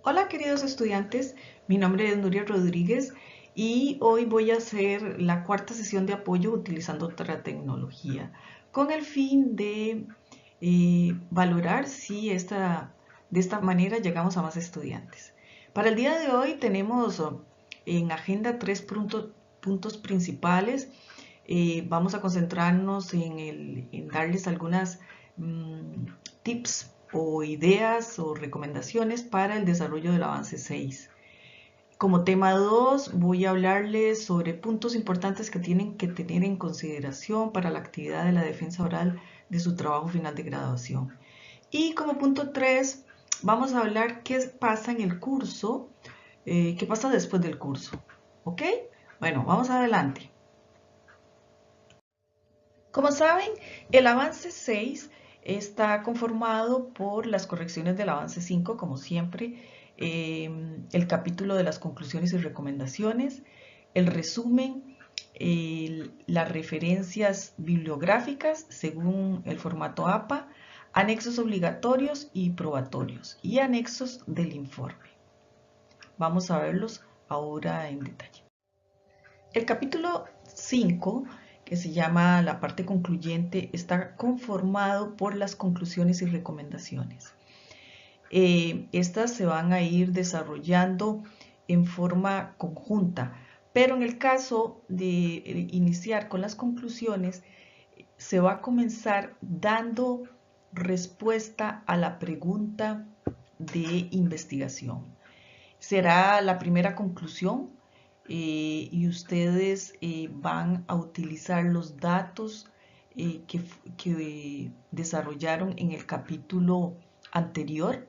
Hola queridos estudiantes, mi nombre es Nuria Rodríguez y hoy voy a hacer la cuarta sesión de apoyo utilizando otra tecnología con el fin de valorar si de esta manera llegamos a más estudiantes. Para el día de hoy tenemos en agenda puntos principales. Vamos a concentrarnos en darles algunas tips o ideas o recomendaciones para el desarrollo del avance 6. Como tema 2 voy a hablarles sobre puntos importantes que tienen que tener en consideración para la actividad de la defensa oral de su trabajo final de graduación. Y como punto 3 vamos a hablar qué pasa en el curso, qué pasa después del curso. ¿Ok? Bueno, vamos adelante. Como saben, el avance 6 está conformado por las correcciones del avance 5, como siempre, el capítulo de las conclusiones y recomendaciones, el resumen, las referencias bibliográficas según el formato APA, anexos obligatorios y probatorios y anexos del informe. Vamos a verlos ahora en detalle. El capítulo 5, que se llama la parte concluyente, está conformado por las conclusiones y recomendaciones. Estas se van a ir desarrollando en forma conjunta, pero en el caso de iniciar con las conclusiones, se va a comenzar dando respuesta a la pregunta de investigación. Será la primera conclusión y ustedes van a utilizar los datos que desarrollaron en el capítulo anterior,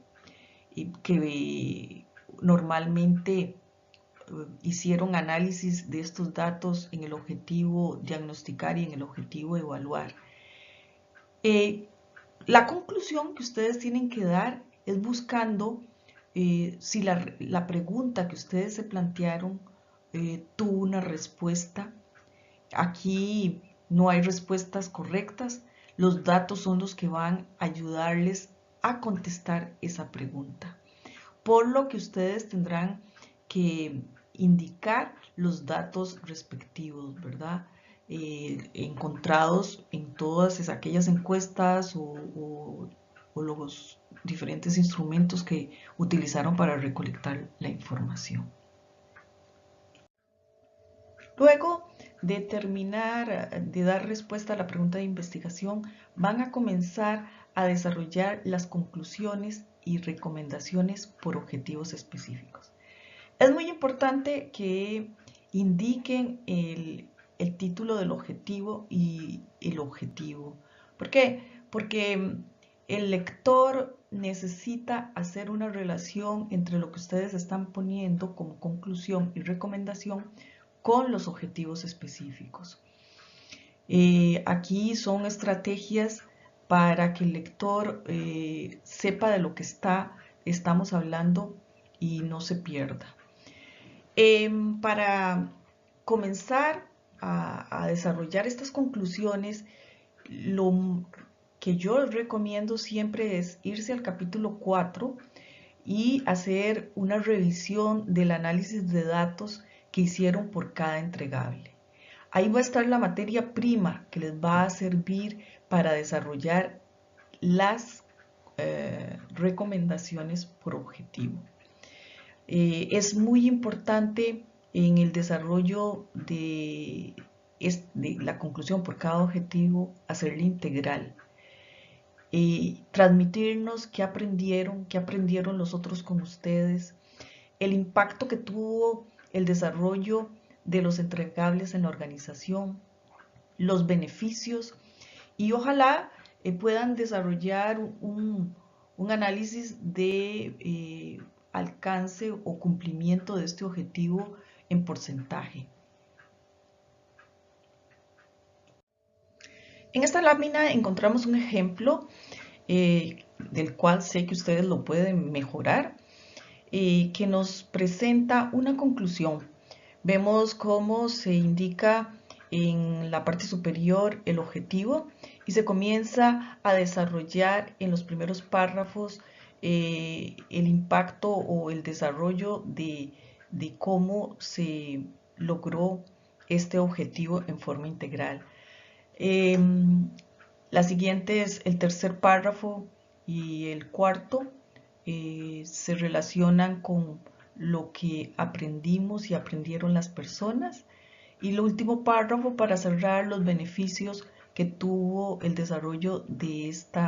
que normalmente hicieron análisis de estos datos en el objetivo diagnosticar y en el objetivo evaluar. La conclusión que ustedes tienen que dar es buscando si la pregunta que ustedes se plantearon tuvo una respuesta. Aquí no hay respuestas correctas. Los datos son los que van a ayudarles a contestar esa pregunta. Por lo que ustedes tendrán que indicar los datos respectivos, ¿verdad? Encontrados en todas aquellas encuestas o los diferentes instrumentos que utilizaron para recolectar la información. Luego de terminar de dar respuesta a la pregunta de investigación, van a comenzar a desarrollar las conclusiones y recomendaciones por objetivos específicos. Es muy importante que indiquen el título del objetivo y el objetivo. ¿Por qué? Porque el lector necesita hacer una relación entre lo que ustedes están poniendo como conclusión y recomendación con los objetivos específicos. Aquí son estrategias para que el lector sepa de lo que estamos hablando y no se pierda. Para comenzar a desarrollar estas conclusiones, lo que yo recomiendo siempre es irse al capítulo 4 y hacer una revisión del análisis de datos que hicieron por cada entregable. Ahí va a estar la materia prima que les va a servir para desarrollar las recomendaciones por objetivo. Es muy importante en el desarrollo de la conclusión por cada objetivo hacerla integral. Transmitirnos qué aprendieron los otros con ustedes, el impacto que tuvo el desarrollo de los entregables en la organización, los beneficios y ojalá puedan desarrollar un análisis de alcance o cumplimiento de este objetivo en porcentaje. En esta lámina encontramos un ejemplo del cual sé que ustedes lo pueden mejorar, que nos presenta una conclusión. Vemos cómo se indica en la parte superior el objetivo y se comienza a desarrollar en los primeros párrafos el impacto o el desarrollo de cómo se logró este objetivo en forma integral. La siguiente es el tercer párrafo y el cuarto. Se relacionan con lo que aprendimos y aprendieron las personas. Y el último párrafo para cerrar los beneficios que tuvo el desarrollo de este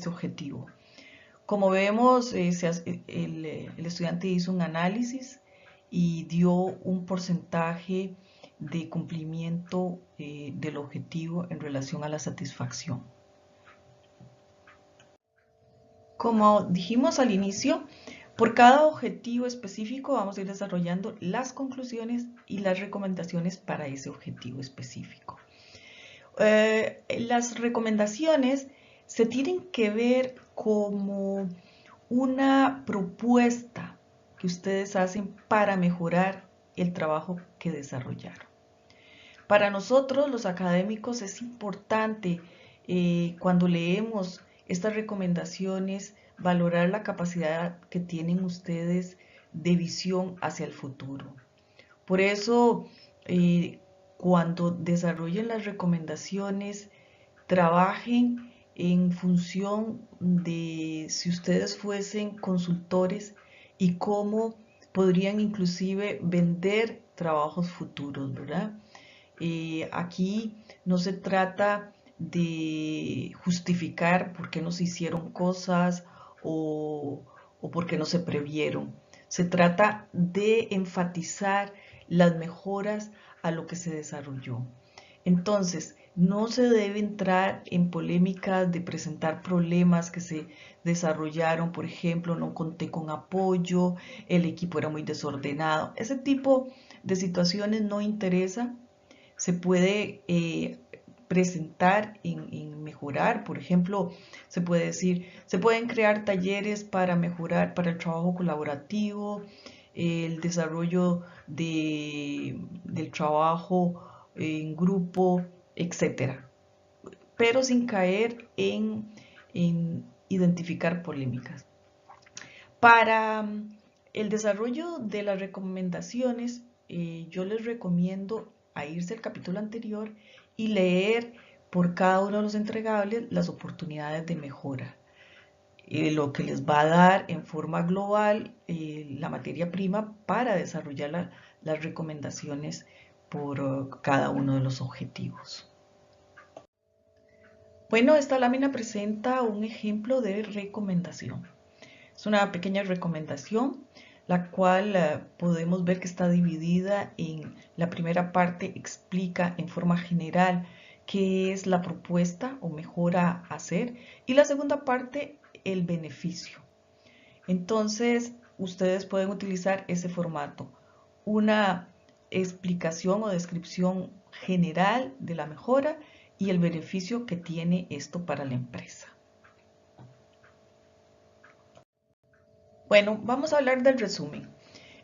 objetivo. Como vemos, el estudiante hizo un análisis y dio un porcentaje de cumplimiento del objetivo en relación a la satisfacción. Como dijimos al inicio, por cada objetivo específico vamos a ir desarrollando las conclusiones y las recomendaciones para ese objetivo específico. Las recomendaciones se tienen que ver como una propuesta que ustedes hacen para mejorar el trabajo que desarrollaron. Para nosotros, los académicos, es importante cuando leemos estas recomendaciones valorar la capacidad que tienen ustedes de visión hacia el futuro. Por eso, cuando desarrollen las recomendaciones, trabajen en función de si ustedes fuesen consultores y cómo podrían inclusive vender trabajos futuros, ¿verdad? Aquí no se trata de justificar por qué no se hicieron cosas o por qué no se previeron. Se trata de enfatizar las mejoras a lo que se desarrolló. Entonces, no se debe entrar en polémicas de presentar problemas que se desarrollaron, por ejemplo, no conté con apoyo, el equipo era muy desordenado. Ese tipo de situaciones no interesa. Se puede presentar en mejorar, por ejemplo, se puede decir, se pueden crear talleres para mejorar, para el trabajo colaborativo, el desarrollo del trabajo en grupo, etc. Pero sin caer en identificar polémicas. Para el desarrollo de las recomendaciones, yo les recomiendo a irse al capítulo anterior y leer por cada uno de los entregables las oportunidades de mejora. Lo que les va a dar en forma global la materia prima para desarrollar las recomendaciones por cada uno de los objetivos. Bueno, esta lámina presenta un ejemplo de recomendación. Es una pequeña recomendación, la cual podemos ver que está dividida en la primera parte, explica en forma general qué es la propuesta o mejora a hacer, y la segunda parte, el beneficio. Entonces, ustedes pueden utilizar ese formato, una explicación o descripción general de la mejora y el beneficio que tiene esto para la empresa. Bueno, vamos a hablar del resumen.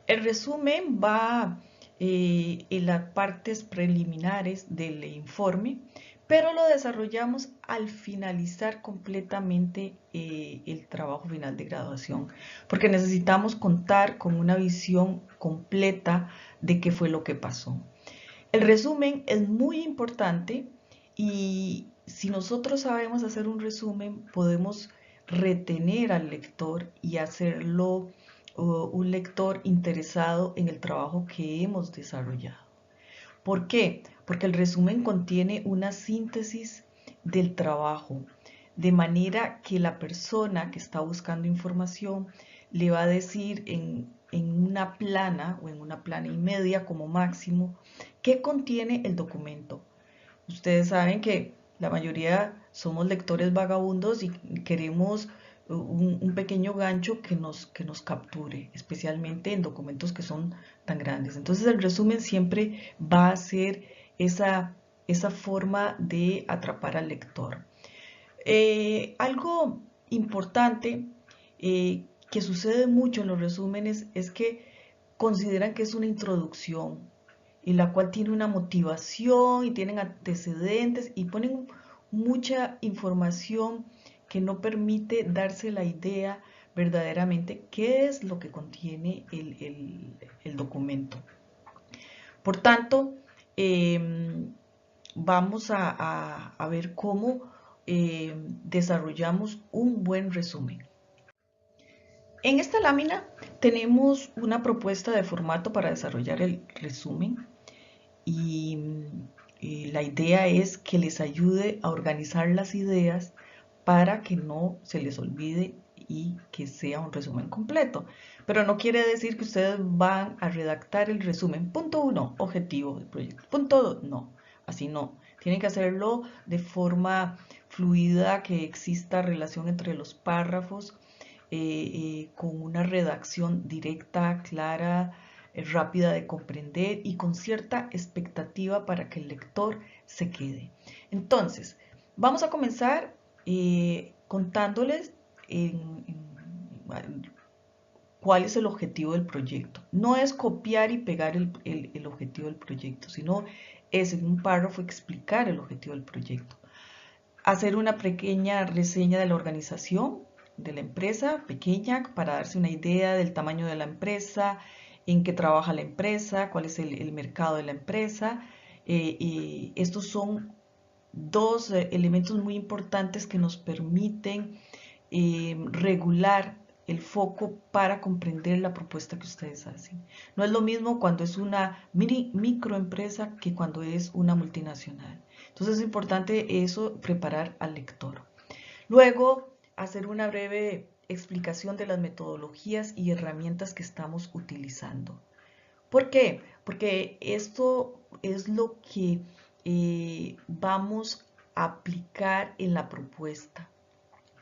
El resumen va en las partes preliminares del informe, pero lo desarrollamos al finalizar completamente el trabajo final de graduación, porque necesitamos contar con una visión completa de qué fue lo que pasó. El resumen es muy importante y si nosotros sabemos hacer un resumen, podemos retener al lector y hacerlo un lector interesado en el trabajo que hemos desarrollado. ¿Por qué? Porque el resumen contiene una síntesis del trabajo, de manera que la persona que está buscando información le va a decir en una plana o en una plana y media como máximo qué contiene el documento. Ustedes saben que la mayoría somos lectores vagabundos y queremos un pequeño gancho que nos capture, especialmente en documentos que son tan grandes. Entonces el resumen siempre va a ser esa forma de atrapar al lector. Algo importante que sucede mucho en los resúmenes es que consideran que es una introducción, en la cual tiene una motivación y tienen antecedentes y ponen mucha información que no permite darse la idea verdaderamente qué es lo que contiene el documento. Por tanto, vamos a ver cómo desarrollamos un buen resumen. En esta lámina tenemos una propuesta de formato para desarrollar el resumen y la idea es que les ayude a organizar las ideas para que no se les olvide y que sea un resumen completo. Pero no quiere decir que ustedes van a redactar el resumen. Punto 1, objetivo del proyecto. Punto 2, no, así no. Tienen que hacerlo de forma fluida, que exista relación entre los párrafos, con una redacción directa, clara, rápida de comprender y con cierta expectativa para que el lector se quede. Entonces, vamos a comenzar contándoles cuál es el objetivo del proyecto. No es copiar y pegar el objetivo del proyecto, sino es en un párrafo explicar el objetivo del proyecto. Hacer una pequeña reseña de la organización, de la empresa pequeña, para darse una idea del tamaño de la empresa, en qué trabaja la empresa, cuál es el mercado de la empresa. Estos son dos elementos muy importantes que nos permiten regular el foco para comprender la propuesta que ustedes hacen. No es lo mismo cuando es una microempresa que cuando es una multinacional. Entonces es importante eso, preparar al lector. Luego, hacer una breve explicación de las metodologías y herramientas que estamos utilizando. ¿Por qué? Porque esto es lo que vamos a aplicar en la propuesta.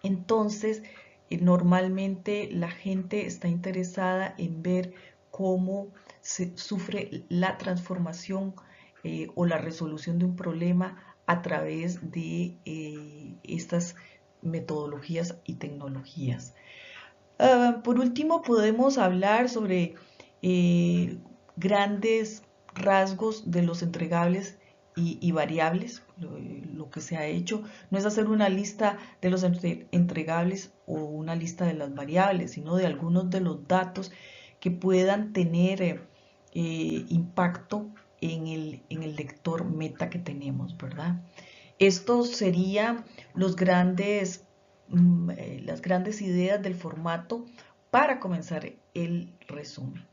Entonces, normalmente la gente está interesada en ver cómo se sufre la transformación o la resolución de un problema a través de estas metodologías y tecnologías. Por último, podemos hablar sobre grandes rasgos de los entregables y variables. Lo que se ha hecho no es hacer una lista de los entregables o una lista de las variables, sino de algunos de los datos que puedan tener impacto en el lector meta que tenemos, ¿verdad? Estos serían las grandes ideas del formato para comenzar el resumen.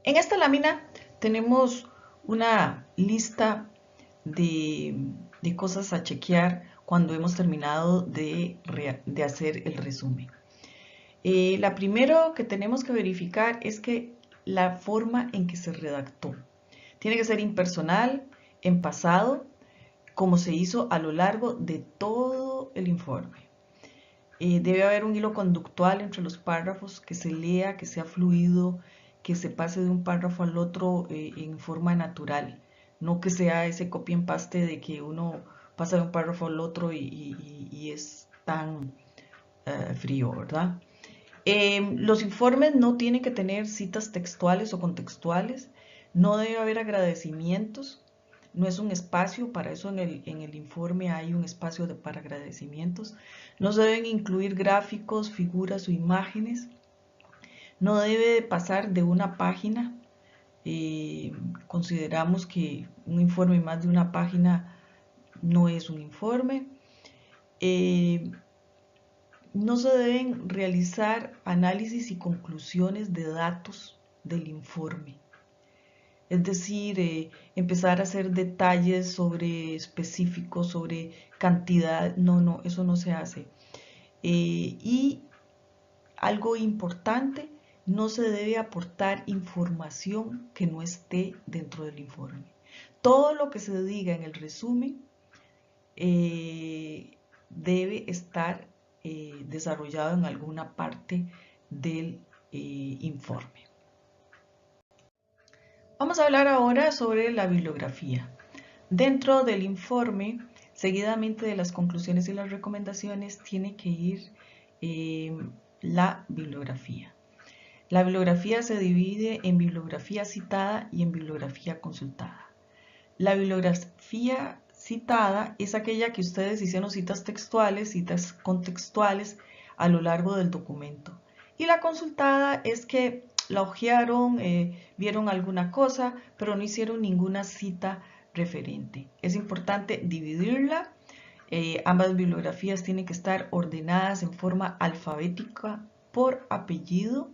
En esta lámina tenemos una lista de cosas a chequear cuando hemos terminado de hacer el resumen. La primero que tenemos que verificar es que la forma en que se redactó tiene que ser impersonal, en pasado, como se hizo a lo largo de todo el informe. Debe haber un hilo conductual entre los párrafos, que se lea, que sea fluido, que se pase de un párrafo al otro en forma natural, no que sea ese copy and paste de que uno pasa de un párrafo al otro y es tan frío, ¿verdad? Los informes no tienen que tener citas textuales o contextuales, no debe haber agradecimientos, no es un espacio, para eso en el informe hay un espacio para agradecimientos. No se deben incluir gráficos, figuras o imágenes. No debe pasar de una página. Consideramos que un informe más de una página no es un informe. No se deben realizar análisis y conclusiones de datos del informe. Es decir, empezar a hacer detalles sobre específicos, sobre cantidad, no, eso no se hace. Y algo importante, no se debe aportar información que no esté dentro del informe. Todo lo que se diga en el resumen debe estar desarrollado en alguna parte del informe. Vamos a hablar ahora sobre la bibliografía. Dentro del informe, seguidamente de las conclusiones y las recomendaciones, tiene que ir la bibliografía. La bibliografía se divide en bibliografía citada y en bibliografía consultada. La bibliografía citada es aquella que ustedes hicieron citas textuales, citas contextuales a lo largo del documento. Y la consultada es que la hojearon, vieron alguna cosa, pero no hicieron ninguna cita referente. Es importante dividirla. Ambas bibliografías tienen que estar ordenadas en forma alfabética por apellido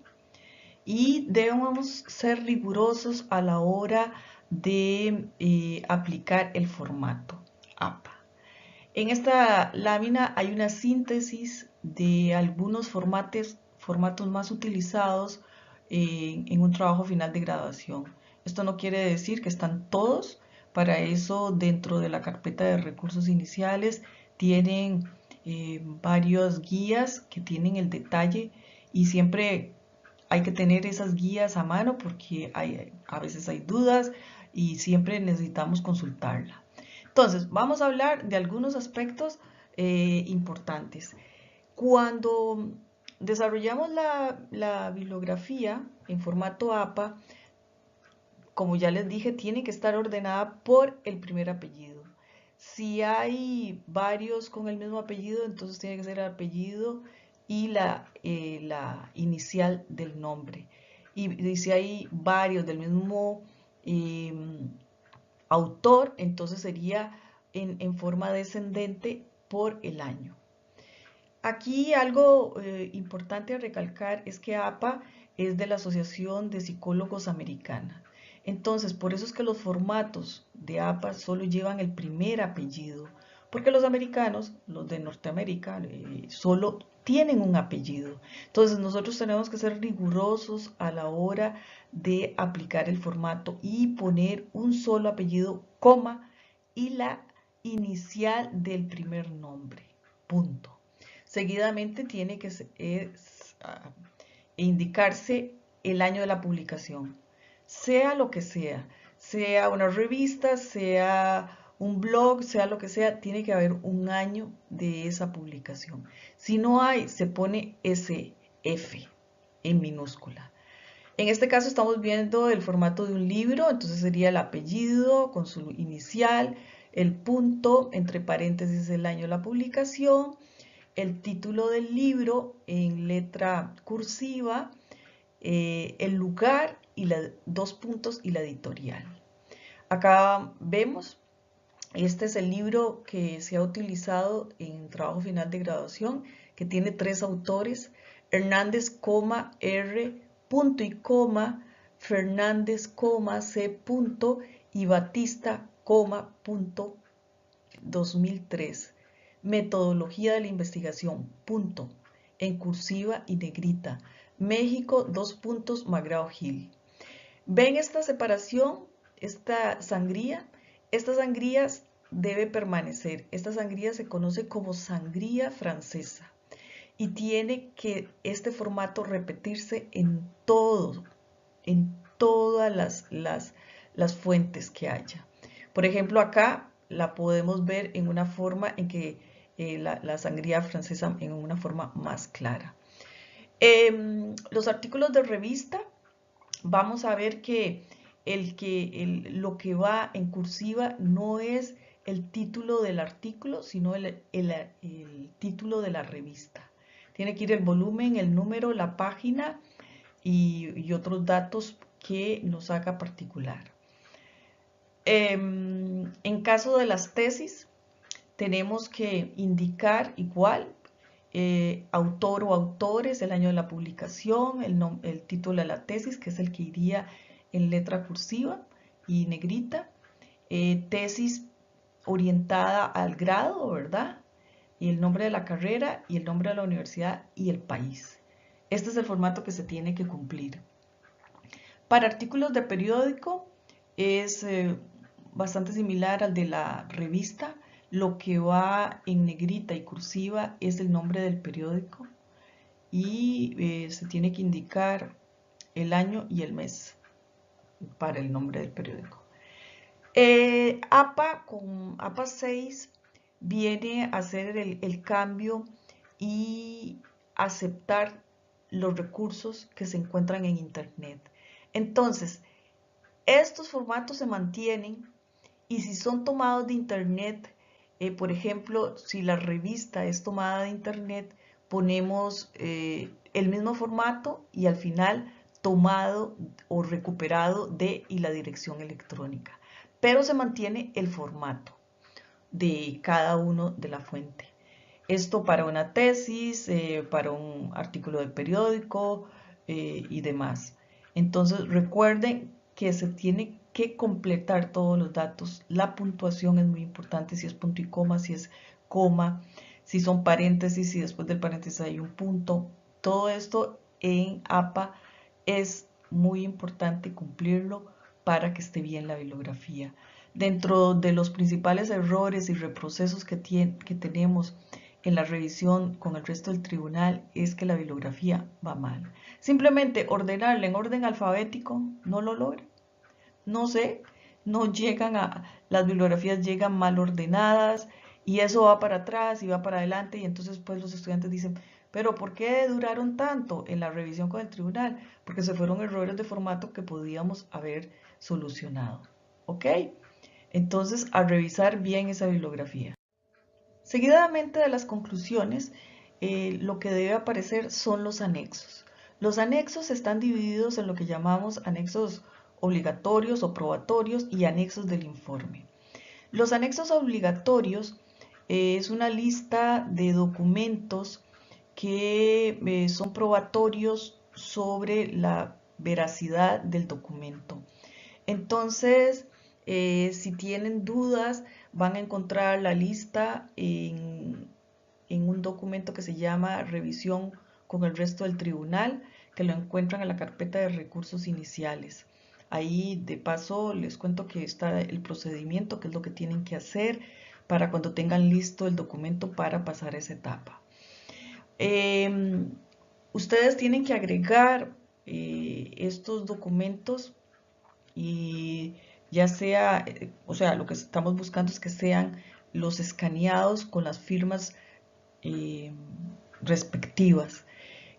y debemos ser rigurosos a la hora de aplicar el formato APA. En esta lámina hay una síntesis de algunos formatos más utilizados en un trabajo final de graduación. Esto no quiere decir que están todos. Para eso, dentro de la carpeta de recursos iniciales, tienen varias guías que tienen el detalle y siempre hay que tener esas guías a mano porque a veces hay dudas y siempre necesitamos consultarla. Entonces, vamos a hablar de algunos aspectos importantes. Cuando desarrollamos la bibliografía en formato APA, como ya les dije, tiene que estar ordenada por el primer apellido. Si hay varios con el mismo apellido, entonces tiene que ser el apellido y la inicial del nombre. Y si hay varios del mismo autor, entonces sería en forma descendente por el año. Aquí algo importante a recalcar es que APA es de la Asociación de Psicólogos Americana. Entonces, por eso es que los formatos de APA solo llevan el primer apellido, porque los americanos, los de Norteamérica, solo tienen un apellido. Entonces, nosotros tenemos que ser rigurosos a la hora de aplicar el formato y poner un solo apellido, coma, y la inicial del primer nombre, punto. Seguidamente tiene que indicarse el año de la publicación, sea lo que sea una revista, sea un blog, sea lo que sea, tiene que haber un año de esa publicación. Si no hay, se pone SF en minúscula. En este caso estamos viendo el formato de un libro, entonces sería el apellido con su inicial, el punto, entre paréntesis el año de la publicación, el título del libro en letra cursiva, el lugar y dos puntos y la editorial. Acá vemos, este es el libro que se ha utilizado en trabajo final de graduación, que tiene 3 autores, Hernández, R, punto y coma, Fernández, C, punto, y Batista, punto, 2003. Metodología de la investigación, punto, en cursiva y negrita. México, 2 puntos, McGraw-Hill. ¿Ven esta separación? Esta sangría. Esta sangría debe permanecer. Esta sangría se conoce como sangría francesa. Y tiene que este formato repetirse en todas las fuentes que haya. Por ejemplo, acá la podemos ver en una forma en que la sangría francesa en una forma más clara. Los artículos de revista, vamos a ver que lo que va en cursiva no es el título del artículo, sino el título de la revista. Tiene que ir el volumen, el número, la página y otros datos que nos haga particular. En caso de las tesis, tenemos que indicar igual autor o autores, el año de la publicación, el título de la tesis, que es el que iría en letra cursiva y negrita. Tesis orientada al grado, ¿verdad? Y el nombre de la carrera y el nombre de la universidad y el país. Este es el formato que se tiene que cumplir. Para artículos de periódico es bastante similar al de la revista. Lo que va en negrita y cursiva es el nombre del periódico y se tiene que indicar el año y el mes para el nombre del periódico. APA con APA 6 viene a hacer el cambio y aceptar los recursos que se encuentran en Internet. Entonces, estos formatos se mantienen y si son tomados de Internet, por ejemplo, si la revista es tomada de Internet, ponemos el mismo formato y al final tomado o recuperado de y la dirección electrónica, pero se mantiene el formato de cada uno de la fuente. Esto para una tesis, para un artículo de periódico y demás. Entonces recuerden que se tiene que completar todos los datos. La puntuación es muy importante, si es punto y coma, si es coma, si son paréntesis, si después del paréntesis hay un punto. Todo esto en APA es muy importante cumplirlo para que esté bien la bibliografía. Dentro de los principales errores y reprocesos que tenemos en la revisión con el resto del tribunal es que la bibliografía va mal. Simplemente ordenarla en orden alfabético no lo logra. No sé, no llegan las bibliografías llegan mal ordenadas y eso va para atrás y va para adelante y entonces pues los estudiantes dicen, pero ¿por qué duraron tanto en la revisión con el tribunal? Porque se fueron errores de formato que podíamos haber solucionado. ¿Ok? Entonces, a revisar bien esa bibliografía. Seguidamente de las conclusiones, lo que debe aparecer son los anexos. Los anexos están divididos en lo que llamamos anexos obligatorios o probatorios y anexos del informe. Los anexos obligatorios es una lista de documentos que son probatorios sobre la veracidad del documento. Entonces, si tienen dudas, van a encontrar la lista en un documento que se llama Revisión con el resto del tribunal, que lo encuentran en la carpeta de recursos iniciales. Ahí, de paso, les cuento que está el procedimiento, que es lo que tienen que hacer para cuando tengan listo el documento para pasar a esa etapa. Ustedes tienen que agregar estos documentos y ya sea, o sea, lo que estamos buscando es que sean los escaneados con las firmas respectivas.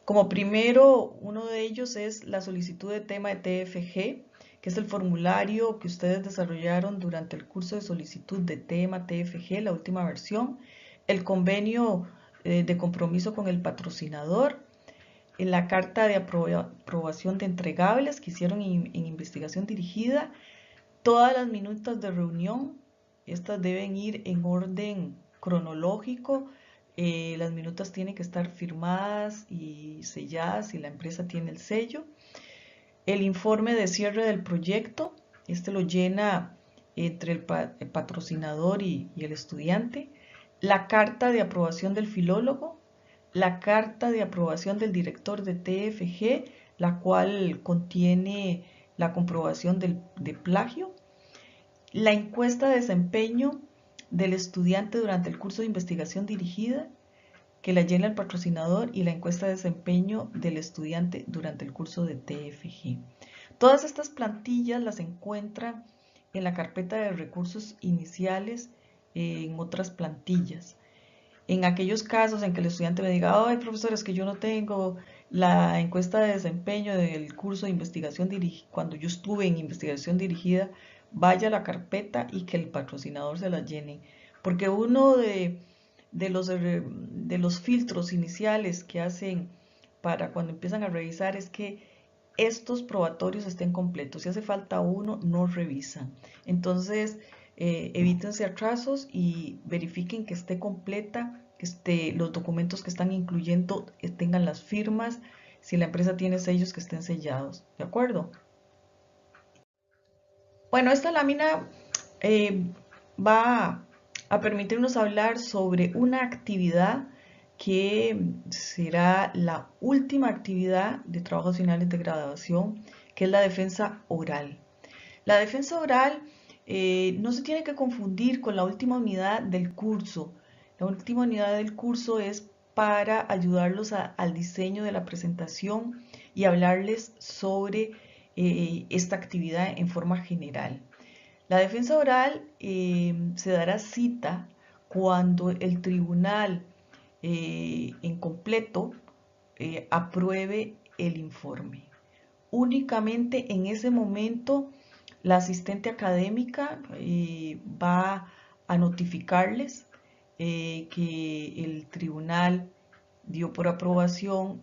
Como primero, uno de ellos es la solicitud de tema de TFG, que es el formulario que ustedes desarrollaron durante el curso de solicitud de tema TFG, la última versión, el convenio de compromiso con el patrocinador, en la carta de aprobación de entregables que hicieron en investigación dirigida, todas las minutas de reunión, estas deben ir en orden cronológico, las minutas tienen que estar firmadas y selladas y la empresa tiene el sello. El informe de cierre del proyecto, este lo llena entre el patrocinador y el estudiante. La carta de aprobación del filólogo, la carta de aprobación del director de TFG, la cual contiene la comprobación de plagio, la encuesta de desempeño del estudiante durante el curso de investigación dirigida, que la llena el patrocinador, y la encuesta de desempeño del estudiante durante el curso de TFG. Todas estas plantillas las encuentran en la carpeta de recursos iniciales en otras plantillas. En aquellos casos en que el estudiante me diga, ay, profesor, es que yo no tengo la encuesta de desempeño del curso de investigación dirigida, cuando yo estuve en investigación dirigida, vaya a la carpeta y que el patrocinador se la llene. Porque uno de los filtros iniciales que hacen para cuando empiezan a revisar es que estos probatorios estén completos. Si hace falta uno, no revisan. Entonces, evítense atrasos y verifiquen que esté completa, que los documentos que están incluyendo tengan las firmas. Si la empresa tiene sellos, que estén sellados. ¿De acuerdo? Bueno, esta lámina va a permitirnos hablar sobre una actividad que será la última actividad de trabajos finales de graduación, que es la defensa oral. La defensa oral no se tiene que confundir con la última unidad del curso. La última unidad del curso es para ayudarlos al diseño de la presentación y hablarles sobre esta actividad en forma general. La defensa oral se dará cita cuando el tribunal en completo apruebe el informe. Únicamente en ese momento la asistente académica va a notificarles que el tribunal dio por aprobación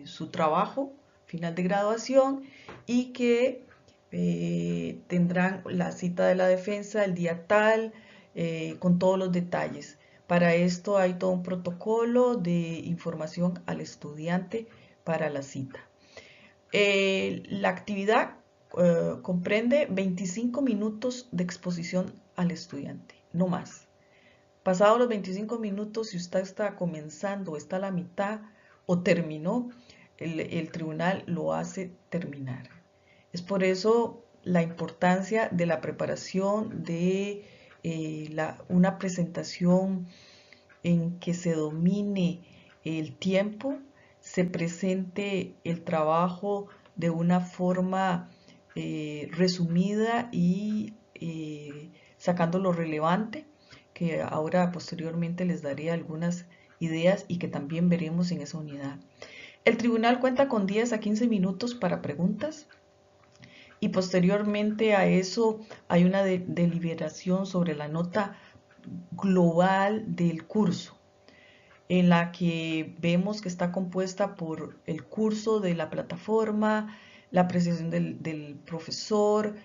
su trabajo final de graduación y que tendrán la cita de la defensa el día tal, con todos los detalles. Para esto hay todo un protocolo de información al estudiante para la cita. La actividad comprende 25 minutos de exposición al estudiante, no más. Pasados los 25 minutos, si usted está comenzando o está a la mitad o terminó, el tribunal lo hace terminar. Es por eso la importancia de la preparación de una presentación en que se domine el tiempo, se presente el trabajo de una forma resumida y sacando lo relevante, que ahora posteriormente les daré algunas ideas y que también veremos en esa unidad. El tribunal cuenta con 10 a 15 minutos para preguntas y posteriormente a eso hay una deliberación sobre la nota global del curso, en la que vemos que está compuesta por el curso de la plataforma, la apreciación del profesor,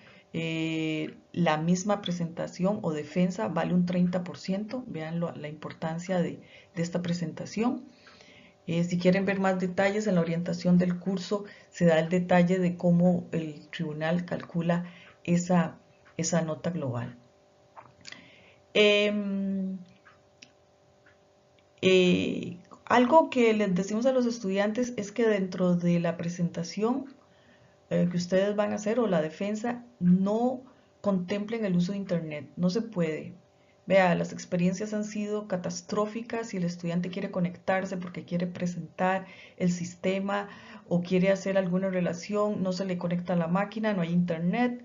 la misma presentación o defensa vale un 30%, vean la importancia de esta presentación. Si quieren ver más detalles en la orientación del curso, se da el detalle de cómo el tribunal calcula esa nota global. Algo que les decimos a los estudiantes es que dentro de la presentación que ustedes van a hacer o la defensa, no contemplen el uso de internet, no se puede. Vea, las experiencias han sido catastróficas. Si el estudiante quiere conectarse porque quiere presentar el sistema o quiere hacer alguna relación, no se le conecta a la máquina, no hay internet,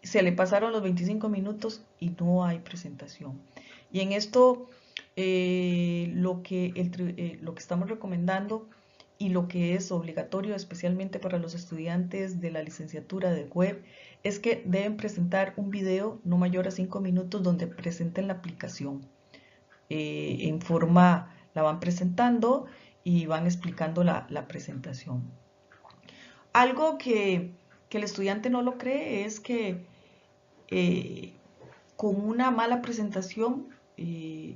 se le pasaron los 25 minutos y no hay presentación. Y en esto lo que estamos recomendando y lo que es obligatorio especialmente para los estudiantes de la licenciatura de web es que deben presentar un video no mayor a 5 minutos donde presenten la aplicación. En forma, la van presentando y van explicando la presentación. Algo que el estudiante no lo cree es que con una mala presentación y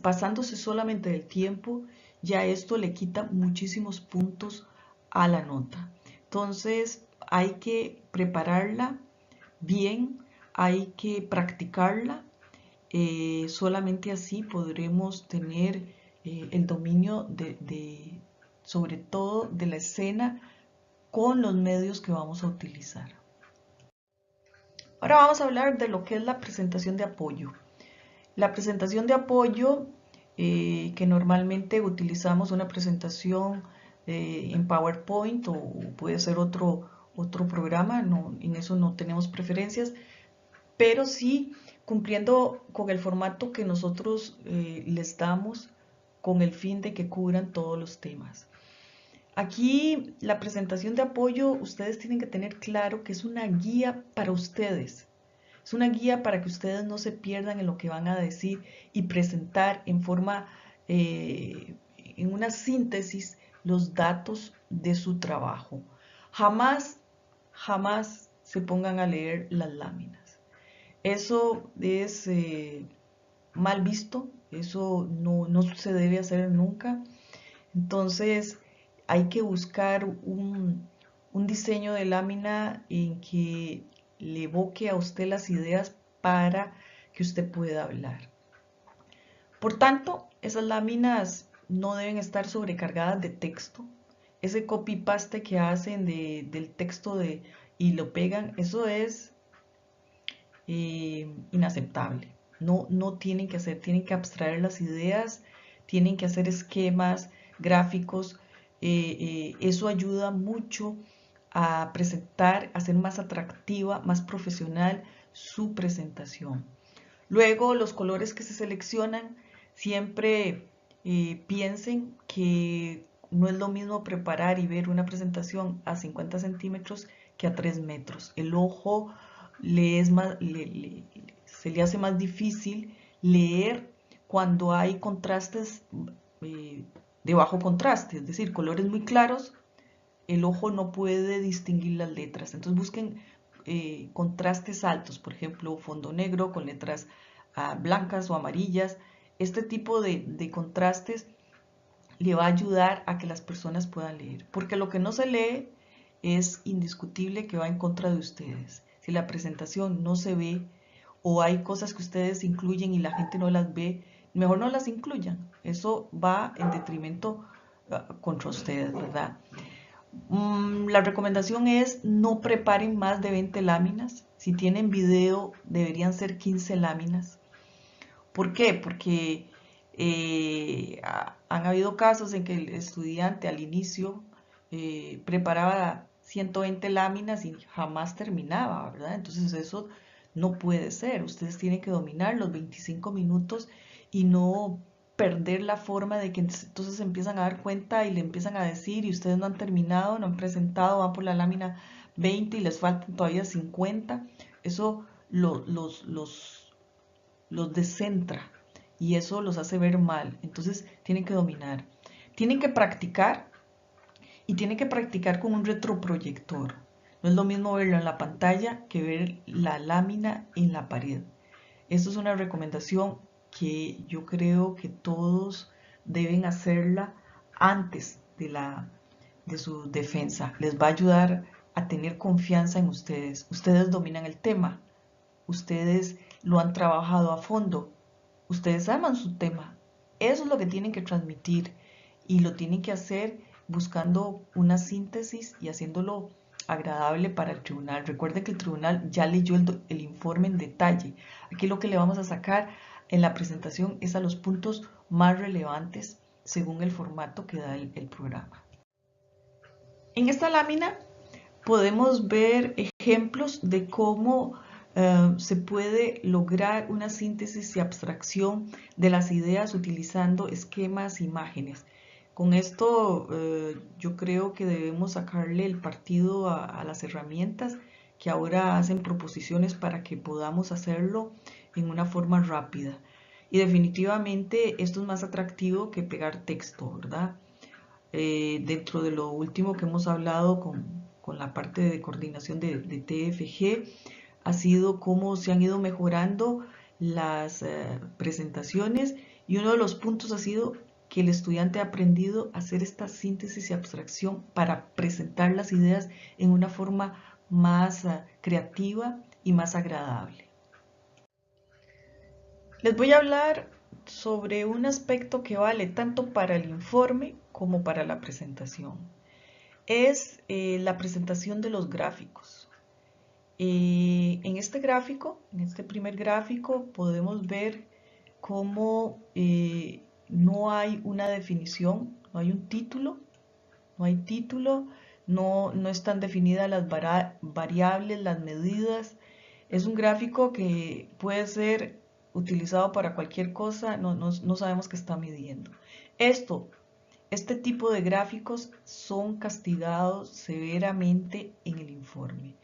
pasándose solamente del tiempo, ya esto le quita muchísimos puntos a la nota. Entonces hay que prepararla bien, hay que practicarla, solamente así podremos tener el dominio sobre todo de la escena con los medios que vamos a utilizar. Ahora vamos a hablar de lo que es la presentación de apoyo. La presentación de apoyo, que normalmente utilizamos una presentación en PowerPoint o puede ser otro programa, en eso no tenemos preferencias, pero sí cumpliendo con el formato que nosotros les damos con el fin de que cubran todos los temas. Aquí la presentación de apoyo, ustedes tienen que tener claro que es una guía para ustedes. Es una guía para que ustedes no se pierdan en lo que van a decir y presentar en forma, en una síntesis, los datos de su trabajo. Jamás se pongan a leer las láminas. Eso es mal visto, eso no se debe hacer nunca. Entonces hay que buscar un diseño de lámina en que le evoque a usted las ideas para que usted pueda hablar. Por tanto, esas láminas no deben estar sobrecargadas de texto. Ese copy-paste que hacen del texto y lo pegan, eso es inaceptable. No tienen que hacer, tienen que abstraer las ideas, tienen que hacer esquemas, gráficos. Eso ayuda mucho a presentar, a hacer más atractiva, más profesional su presentación. Luego, los colores que se seleccionan, siempre piensen que no es lo mismo preparar y ver una presentación a 50 centímetros que a 3 metros. El ojo se le hace más difícil leer cuando hay contrastes de bajo contraste, es decir, colores muy claros, el ojo no puede distinguir las letras. Entonces busquen contrastes altos, por ejemplo, fondo negro con letras blancas o amarillas. Este tipo de contrastes le va a ayudar a que las personas puedan leer, porque lo que no se lee es indiscutible que va en contra de ustedes. Si la presentación no se ve o hay cosas que ustedes incluyen y la gente no las ve, mejor no las incluyan. Eso va en detrimento contra ustedes, ¿verdad? La recomendación es no preparen más de 20 láminas. Si tienen video, deberían ser 15 láminas. ¿Por qué? Porque han habido casos en que el estudiante al inicio preparaba 120 láminas y jamás terminaba, ¿verdad? Entonces eso no puede ser. Ustedes tienen que dominar los 25 minutos y no perder la forma de que entonces se empiezan a dar cuenta y le empiezan a decir y ustedes no han terminado, no han presentado, van por la lámina 20 y les faltan todavía 50. Eso los descentra y eso los hace ver mal. Entonces tienen que dominar. Tienen que practicar y tienen que practicar con un retroproyector. No es lo mismo verlo en la pantalla que ver la lámina en la pared. Esto es una recomendación que yo creo que todos deben hacerla antes de su defensa. Les va a ayudar a tener confianza en ustedes. Ustedes dominan el tema. Ustedes lo han trabajado a fondo. Ustedes aman su tema. Eso es lo que tienen que transmitir y lo tienen que hacer buscando una síntesis y haciéndolo agradable para el tribunal. Recuerden que el tribunal ya leyó el informe en detalle. Aquí lo que le vamos a sacar en la presentación es a los puntos más relevantes según el formato que da el programa. En esta lámina podemos ver ejemplos de cómo se puede lograr una síntesis y abstracción de las ideas utilizando esquemas, imágenes. Con esto yo creo que debemos sacarle el partido a las herramientas que ahora hacen proposiciones para que podamos hacerlo en una forma rápida. Y definitivamente esto es más atractivo que pegar texto, ¿verdad? Dentro de lo último que hemos hablado con la parte de coordinación de TFG, ha sido cómo se han ido mejorando las presentaciones y uno de los puntos ha sido que el estudiante ha aprendido a hacer esta síntesis y abstracción para presentar las ideas en una forma más creativa y más agradable. Les voy a hablar sobre un aspecto que vale tanto para el informe como para la presentación. Es la presentación de los gráficos. En este gráfico, en este primer gráfico, podemos ver cómo no hay una definición, no hay un título, no están definidas las variables, las medidas. Es un gráfico que puede ser utilizado para cualquier cosa, no sabemos qué está midiendo. Este tipo de gráficos son castigados severamente en el informe.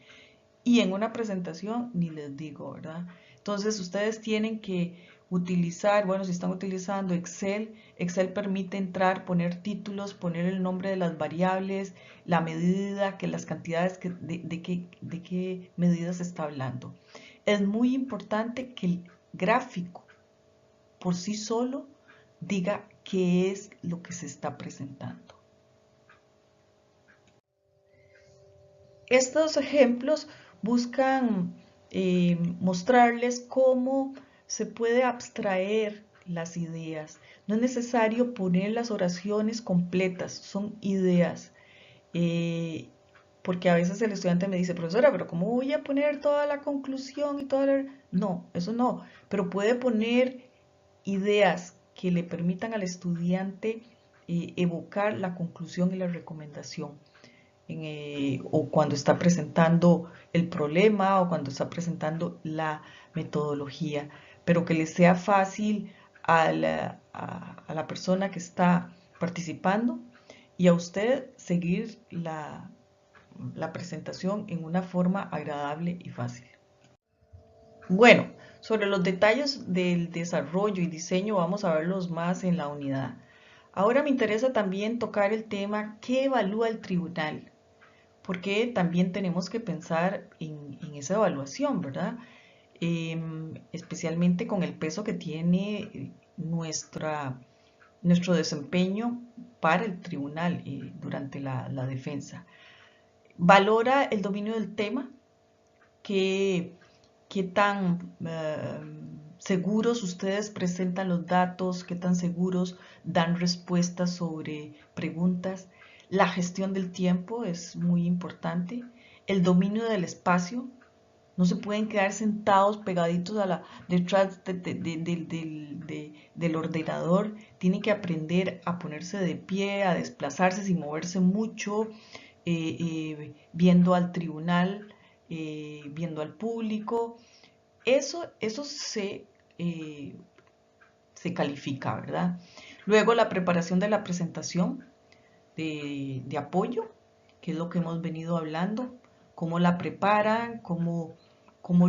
Y en una presentación, ni les digo, ¿verdad? Entonces, ustedes tienen que utilizar, bueno, si están utilizando Excel, Excel permite entrar, poner títulos, poner el nombre de las variables, la medida, que las cantidades, de qué medidas se está hablando. Es muy importante que el gráfico por sí solo diga qué es lo que se está presentando. Estos ejemplos buscan mostrarles cómo se puede abstraer las ideas. No es necesario poner las oraciones completas, son ideas. Porque a veces el estudiante me dice, profesora, pero ¿cómo voy a poner toda la conclusión y toda la... No, eso no, pero puede poner ideas que le permitan al estudiante evocar la conclusión y la recomendación. O cuando está presentando el problema o cuando está presentando la metodología, pero que le sea fácil a la persona que está participando y a usted seguir la presentación en una forma agradable y fácil. Bueno, sobre los detalles del desarrollo y diseño vamos a verlos más en la unidad. Ahora me interesa también tocar el tema, ¿qué evalúa el tribunal? Porque también tenemos que pensar en esa evaluación, ¿verdad? Especialmente con el peso que tiene nuestro desempeño para el tribunal durante la defensa. Valora el dominio del tema, qué tan seguros ustedes presentan los datos, qué tan seguros dan respuestas sobre preguntas. La gestión del tiempo es muy importante. El dominio del espacio. No se pueden quedar sentados pegaditos detrás del ordenador. Tienen que aprender a ponerse de pie, a desplazarse sin moverse mucho, viendo al tribunal, viendo al público. Eso se califica, ¿verdad? Luego la preparación de la presentación de apoyo, que es lo que hemos venido hablando, cómo la preparan, cómo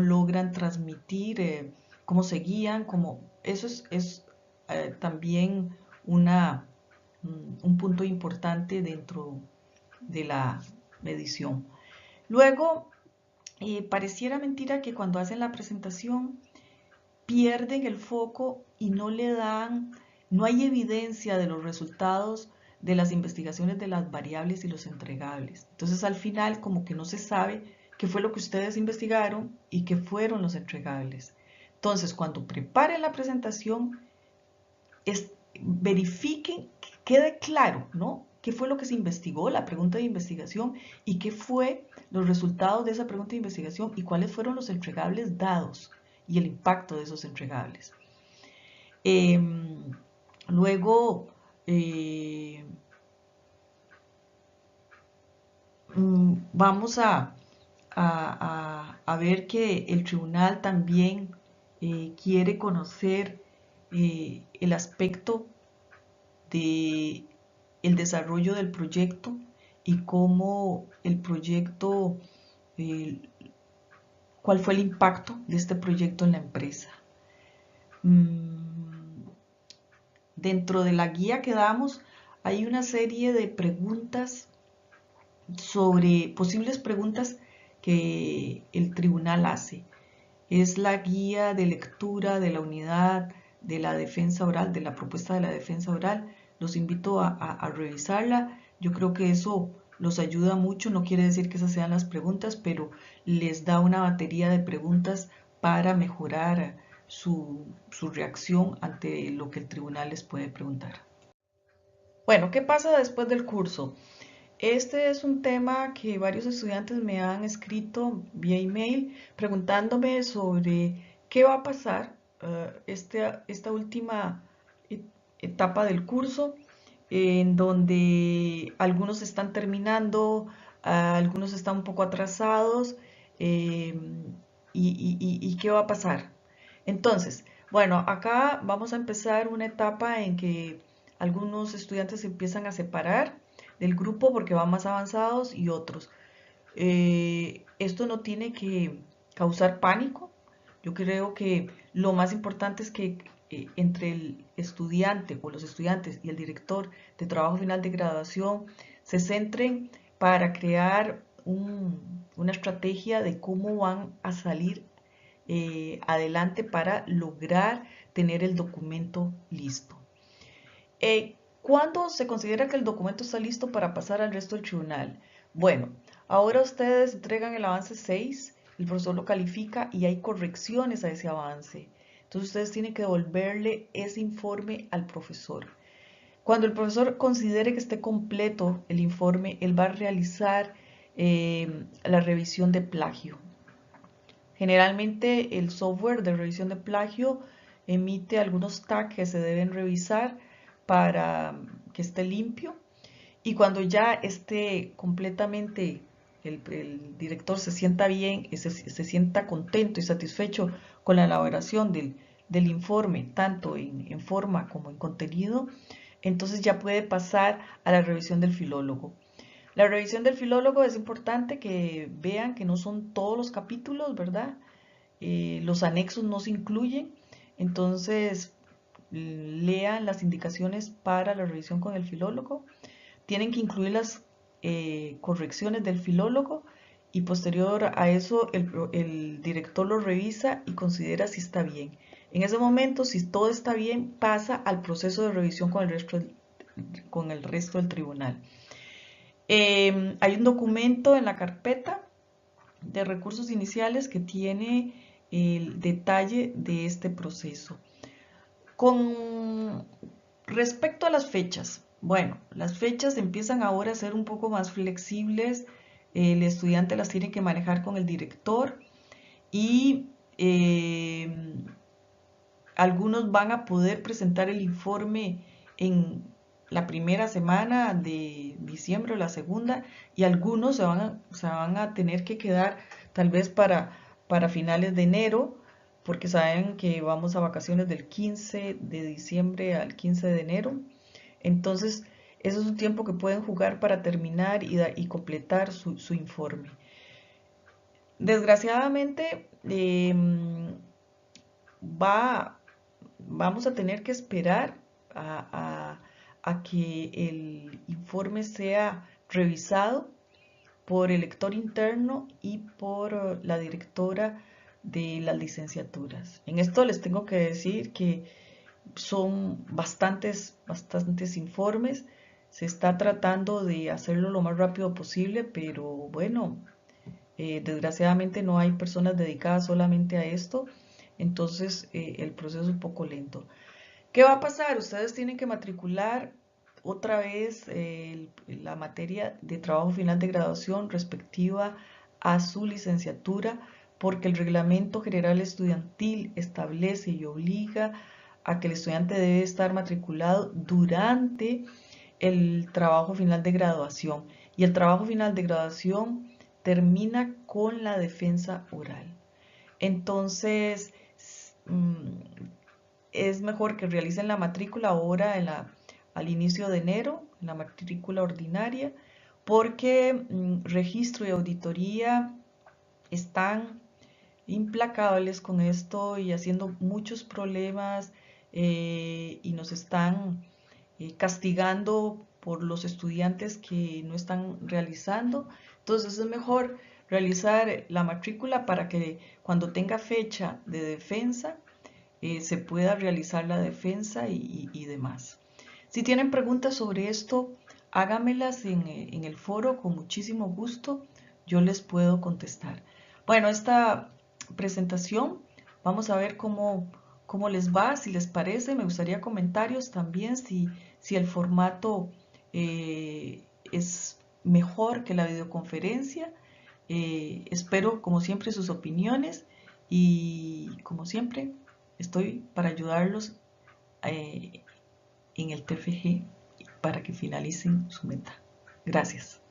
logran transmitir, cómo se guían, eso es también un punto importante dentro de la medición. Luego, pareciera mentira que cuando hacen la presentación pierden el foco y no hay evidencia de los resultados de las investigaciones de las variables y los entregables. Entonces al final como que no se sabe qué fue lo que ustedes investigaron y qué fueron los entregables. Entonces cuando preparen la presentación, verifiquen, que quede claro, ¿no? ¿Qué fue lo que se investigó, la pregunta de investigación, y qué fue los resultados de esa pregunta de investigación y cuáles fueron los entregables dados y el impacto de esos entregables? Luego, vamos a ver que el tribunal también quiere conocer el aspecto de el desarrollo del proyecto y cómo el proyecto, cuál fue el impacto de este proyecto en la empresa. Dentro de la guía que damos hay una serie de preguntas sobre posibles preguntas que el tribunal hace. Es la guía de lectura de la unidad de la defensa oral, de la propuesta de la defensa oral. Los invito a revisarla. Yo creo que eso los ayuda mucho. No quiere decir que esas sean las preguntas, pero les da una batería de preguntas para mejorar su reacción ante lo que el tribunal les puede preguntar. Bueno, ¿qué pasa después del curso? Este es un tema que varios estudiantes me han escrito vía email preguntándome sobre qué va a pasar esta última etapa del curso, en donde algunos están terminando, algunos están un poco atrasados, y qué va a pasar. Entonces, bueno, acá vamos a empezar una etapa en que algunos estudiantes se empiezan a separar del grupo porque van más avanzados y otros. Esto no tiene que causar pánico. Yo creo que lo más importante es que entre el estudiante o los estudiantes y el director de trabajo final de graduación se centren para crear una estrategia de cómo van a salir adelante para lograr tener el documento listo. ¿Cuándo se considera que el documento está listo para pasar al resto del tribunal? Bueno, ahora ustedes entregan el avance 6, el profesor lo califica y hay correcciones a ese avance. Entonces ustedes tienen que devolverle ese informe al profesor. Cuando el profesor considere que esté completo el informe, él va a realizar la revisión de plagio. Generalmente el software de revisión de plagio emite algunos tags que se deben revisar para que esté limpio, y cuando ya esté completamente el director se sienta bien, se sienta contento y satisfecho con la elaboración del informe, tanto en forma como en contenido, entonces ya puede pasar a la revisión del filólogo. La revisión del filólogo es importante que vean que no son todos los capítulos, ¿verdad? Los anexos no se incluyen, entonces lean las indicaciones para la revisión con el filólogo. Tienen que incluir las correcciones del filólogo y posterior a eso el director lo revisa y considera si está bien. En ese momento, si todo está bien, pasa al proceso de revisión con el resto del tribunal. Hay un documento en la carpeta de recursos iniciales que tiene el detalle de este proceso. Con respecto a las fechas, bueno, las fechas empiezan ahora a ser un poco más flexibles. El estudiante las tiene que manejar con el director y algunos van a poder presentar el informe en la primera semana de diciembre o la segunda, y algunos se van a tener que quedar tal vez para finales de enero, porque saben que vamos a vacaciones del 15 de diciembre al 15 de enero. Entonces, eso es un tiempo que pueden jugar para terminar y completar su informe. Desgraciadamente, vamos a tener que esperar a que el informe sea revisado por el lector interno y por la directora de las licenciaturas. En esto les tengo que decir que son bastantes informes. Se está tratando de hacerlo lo más rápido posible, pero bueno, desgraciadamente no hay personas dedicadas solamente a esto, entonces el proceso es un poco lento. ¿Qué va a pasar? Ustedes tienen que matricular otra vez la materia de trabajo final de graduación respectiva a su licenciatura, porque el Reglamento General Estudiantil establece y obliga a que el estudiante debe estar matriculado durante el trabajo final de graduación. Y el trabajo final de graduación termina con la defensa oral. Entonces, es mejor que realicen la matrícula ahora al inicio de enero, la matrícula ordinaria, porque registro y auditoría están implacables con esto y haciendo muchos problemas, y nos están castigando por los estudiantes que no están realizando. Entonces es mejor realizar la matrícula para que cuando tenga fecha de defensa se pueda realizar la defensa y demás. Si tienen preguntas sobre esto, hágamelas en el foro, con muchísimo gusto yo les puedo contestar. Bueno, esta presentación, vamos a ver cómo les va, si les parece. Me gustaría comentarios también si el formato es mejor que la videoconferencia. Espero, como siempre, sus opiniones y, como siempre, estoy para ayudarlos en el TFG para que finalicen su meta. Gracias.